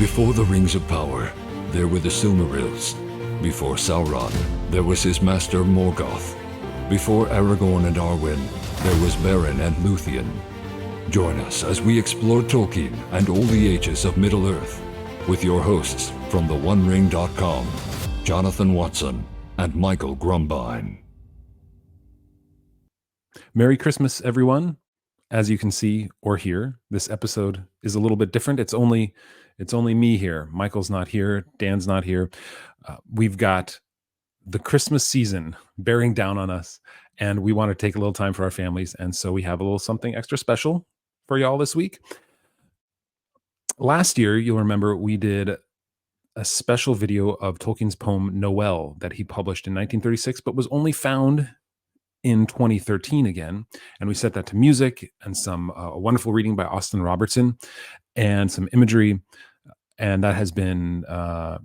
Before the Rings of Power, there were the Silmarils. Before Sauron, there was his master Morgoth. Before Aragorn and Arwen, there was Beren and Luthien. Join us as we explore Tolkien and all the ages of Middle-earth with your hosts from theonering.com, Jonathan Watson and Michael Grumbine. Merry Christmas, everyone. As you can see or hear, this episode is a little bit different. It's only me here. Michael's not here. Dan's not here. We've got the Christmas season bearing down on us, and we want to take a little time for our families. And so we have a little something extra special for y'all this week. Last year, you'll remember we did a special video of Tolkien's poem Noel that he published in 1936, but was only found in 2013 again. And we set that to music and some wonderful reading by Austin Robertson and some imagery. And that has been,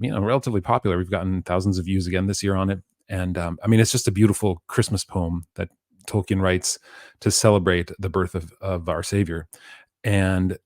relatively popular. We've gotten thousands of views again this year on it. And it's just a beautiful Christmas poem that Tolkien writes to celebrate the birth of our Savior. And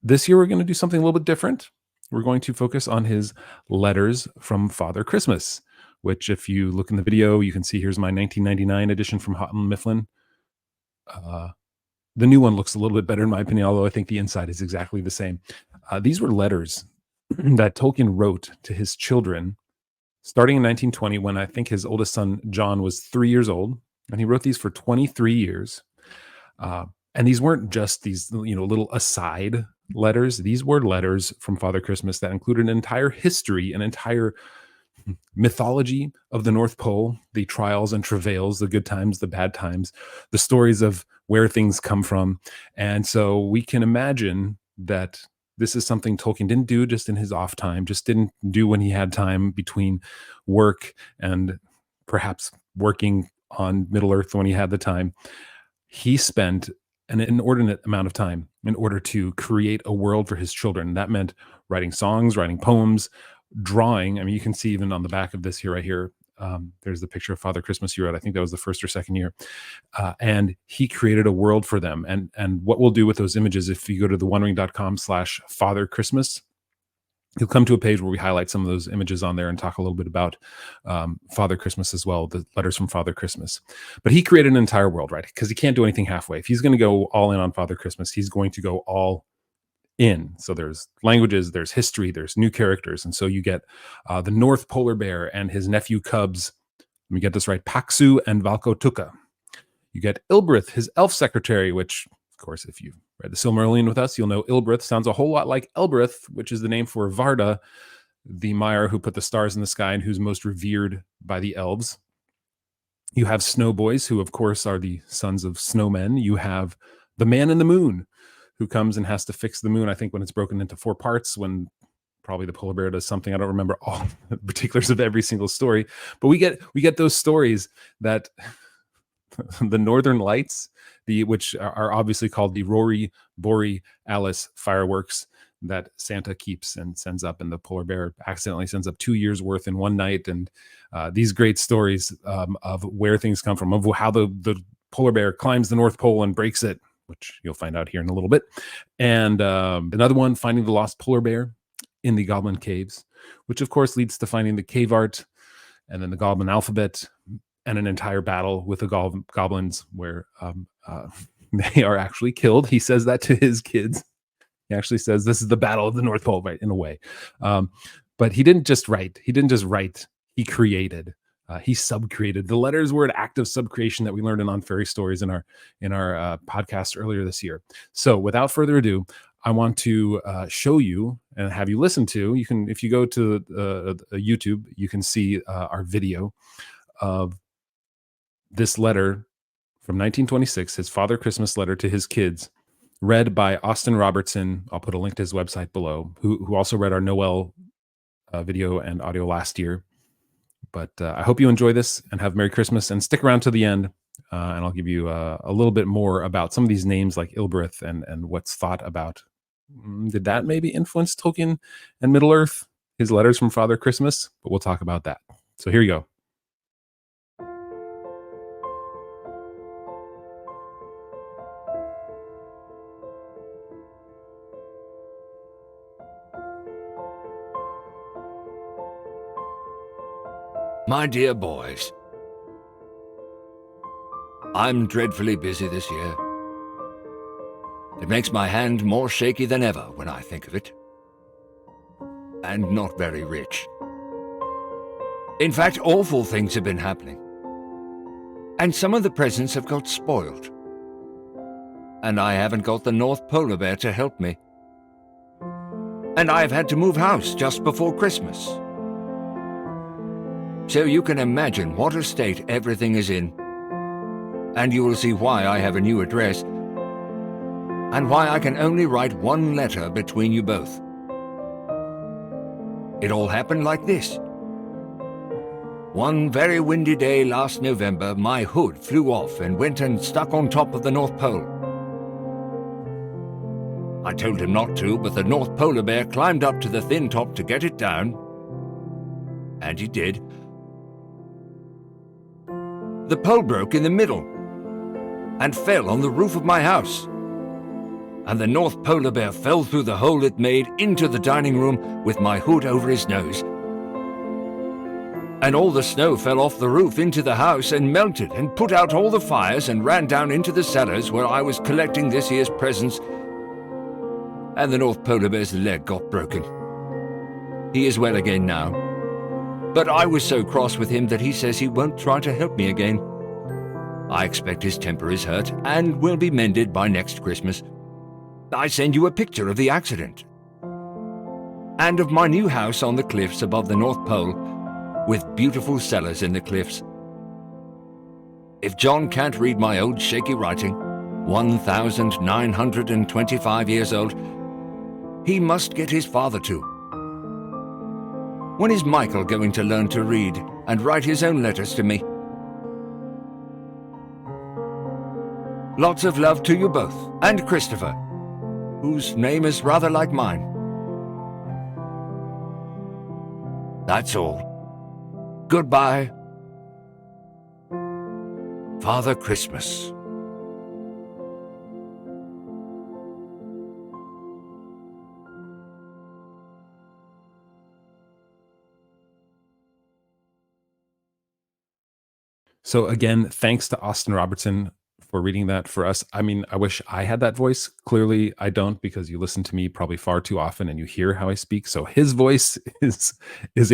this year we're going to do something a little bit different. We're going to focus on his letters from Father Christmas, which if you look in the video, you can see here's my 1999 edition from Houghton Mifflin. The new one looks a little bit better in my opinion, although I think the inside is exactly the same. These were letters that Tolkien wrote to his children starting in 1920 when I think his oldest son, John, was 3 years old. And he wrote these for 23 years. And these weren't just these, little aside letters. These were letters from Father Christmas that included an entire history, an entire mythology of the North Pole, the trials and travails, the good times, the bad times, the stories of where things come from. And so we can imagine that this is something Tolkien didn't do just in his off time, just didn't do when he had time between work and perhaps working on Middle-earth when he had the time. He spent an inordinate amount of time in order to create a world for his children. That meant writing songs, writing poems, drawing. You can see even on the back of this here, right here, there's the picture of Father Christmas he wrote. I think that was the first or second year. And he created a world for them. And what we'll do with those images, if you go to theonering.com/Father Christmas, you'll come to a page where we highlight some of those images on there and talk a little bit about Father Christmas as well, the letters from Father Christmas. But he created an entire world, right? Because he can't do anything halfway. If he's going to go all in on Father Christmas, he's going to go all in. So there's languages, there's history, there's new characters. And so you get the North Polar Bear and his nephew cubs. Let me get this right. Paksu and Valkotuka. You get Ilbereth, his elf secretary, which, of course, if you've read the Silmarillion with us, you'll know Ilbereth sounds a whole lot like Elbereth, which is the name for Varda, the Maiar who put the stars in the sky and who's most revered by the elves. You have snow boys, who, of course, are the sons of snowmen. You have the man in the moon, who comes and has to fix the moon, I think, when it's broken into 4 parts, when probably the polar bear does something. I don't remember all the particulars of every single story, but we get those stories that the Northern Lights, which are obviously called the Rory Borealis fireworks that Santa keeps and sends up, and the polar bear accidentally sends up 2 years worth in one night. And these great stories of where things come from, of how the polar bear climbs the North Pole and breaks it, which you'll find out here in a little bit. And another one, finding the lost polar bear in the goblin caves, which of course leads to finding the cave art and then the goblin alphabet and an entire battle with the goblins where they are actually killed. He says that to his kids. He actually says, this is the battle of the North Pole, right, in a way. But he didn't just write. He created. He subcreated. The letters were an act of subcreation that we learned in On Fairy Stories in our podcast earlier this year. So without further ado, I want to show you and have you listen to. You can, if you go to YouTube, you can see our video of this letter from 1926, his Father Christmas letter to his kids, read by Austin Robertson. I'll put a link to his website below, who also read our Noel video and audio last year. But I hope you enjoy this and have Merry Christmas, and stick around to the end, and I'll give you a little bit more about some of these names like Ilbereth and what's thought about. Did that maybe influence Tolkien and Middle-earth, his letters from Father Christmas? But we'll talk about that. So here you go. My dear boys, I'm dreadfully busy this year. It makes my hand more shaky than ever when I think of it. And not very rich. In fact, awful things have been happening. And some of the presents have got spoiled. And I haven't got the North Polar Bear to help me. And I've had to move house just before Christmas. So you can imagine what a state everything is in. And you will see why I have a new address, and why I can only write one letter between you both. It all happened like this. One very windy day last November, my hood flew off and went and stuck on top of the North Pole. I told him not to, but the North Polar Bear climbed up to the thin top to get it down. And he did. The pole broke in the middle and fell on the roof of my house. And the North Polar Bear fell through the hole it made into the dining room with my hood over his nose. And all the snow fell off the roof into the house and melted and put out all the fires and ran down into the cellars where I was collecting this year's presents. And the North Polar Bear's leg got broken. He is well again now. But I was so cross with him that he says he won't try to help me again. I expect his temper is hurt and will be mended by next Christmas. I send you a picture of the accident. And of my new house on the cliffs above the North Pole, with beautiful cellars in the cliffs. If John can't read my old shaky writing, 1,925 years old, he must get his father to. When is Michael going to learn to read and write his own letters to me? Lots of love to you both, and Christopher, whose name is rather like mine. That's all. Goodbye, Father Christmas. So again, thanks to Austin Robertson for reading that for us. I mean, I wish I had that voice. Clearly, I don't, because you listen to me probably far too often and you hear how I speak. So his voice is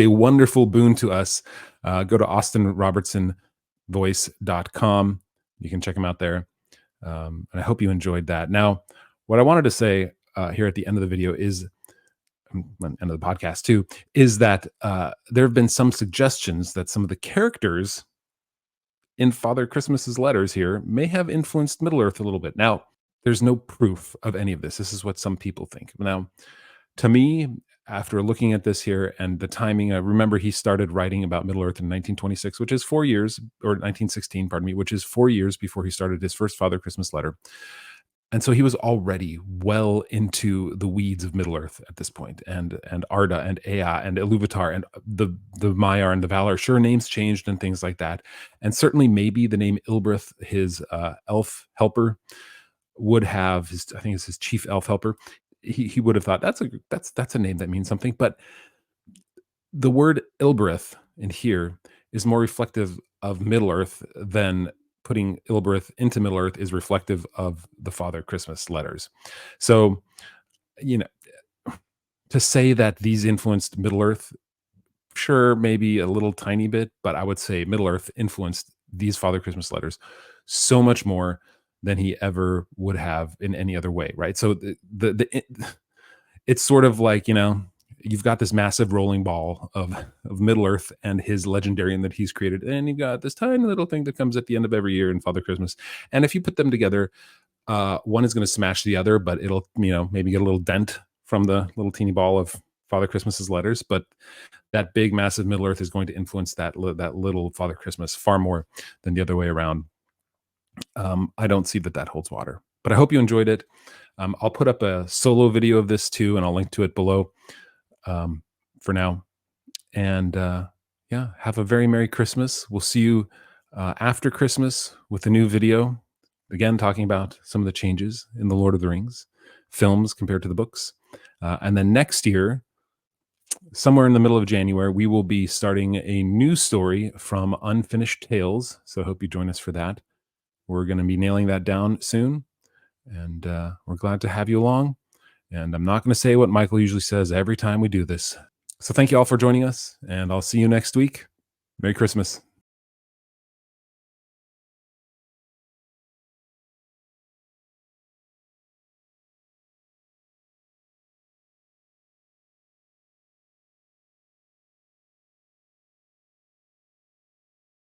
a wonderful boon to us. Go to austinrobertsonvoice.com. You can check him out there. And I hope you enjoyed that. Now, what I wanted to say here at the end of the video is, end of the podcast too, is that there have been some suggestions that some of the characters in Father Christmas's letters here may have influenced Middle-earth a little bit. Now, there's no proof of any of this. This is what some people think. Now, to me, after looking at this here and the timing, I remember he started writing about Middle-earth in 1926, which is 4 years, or 1916, pardon me, which is 4 years before he started his first Father Christmas letter. And so he was already well into the weeds of Middle-earth at this point, and Arda and Ea and Iluvatar and the Maiar and the Valar. Sure, names changed and things like that. And certainly maybe the name Ilbereth, his elf helper, would have his, I think it's his chief elf helper. He would have thought that's a name that means something. But the word Ilbereth in here is more reflective of Middle-earth than putting Ilbereth into Middle-earth is reflective of the Father Christmas letters. So, you know, to say that these influenced Middle-earth, sure, maybe a little tiny bit, but I would say Middle-earth influenced these Father Christmas letters so much more than he ever would have in any other way, right? So it's sort of like, you know, you've got this massive rolling ball of Middle-earth and his legendarium that he's created, and you've got this tiny little thing that comes at the end of every year in Father Christmas. And if you put them together, one is going to smash the other, but it'll, you know, maybe get a little dent from the little teeny ball of Father Christmas's letters. But that big, massive Middle-earth is going to influence that little Father Christmas far more than the other way around. I don't see that holds water, but I hope you enjoyed it. I'll put up a solo video of this too, and I'll link to it below. For now, and yeah, have a very Merry Christmas. We'll see you after Christmas with a new video, again talking about some of the changes in the Lord of the Rings films compared to the books, and then next year somewhere in the middle of January, we will be starting a new story from Unfinished Tales. So I hope you join us for that. We're going to be nailing that down soon. And we're glad to have you along. And I'm not going to say what Michael usually says every time we do this. So thank you all for joining us, and I'll see you next week. Merry Christmas.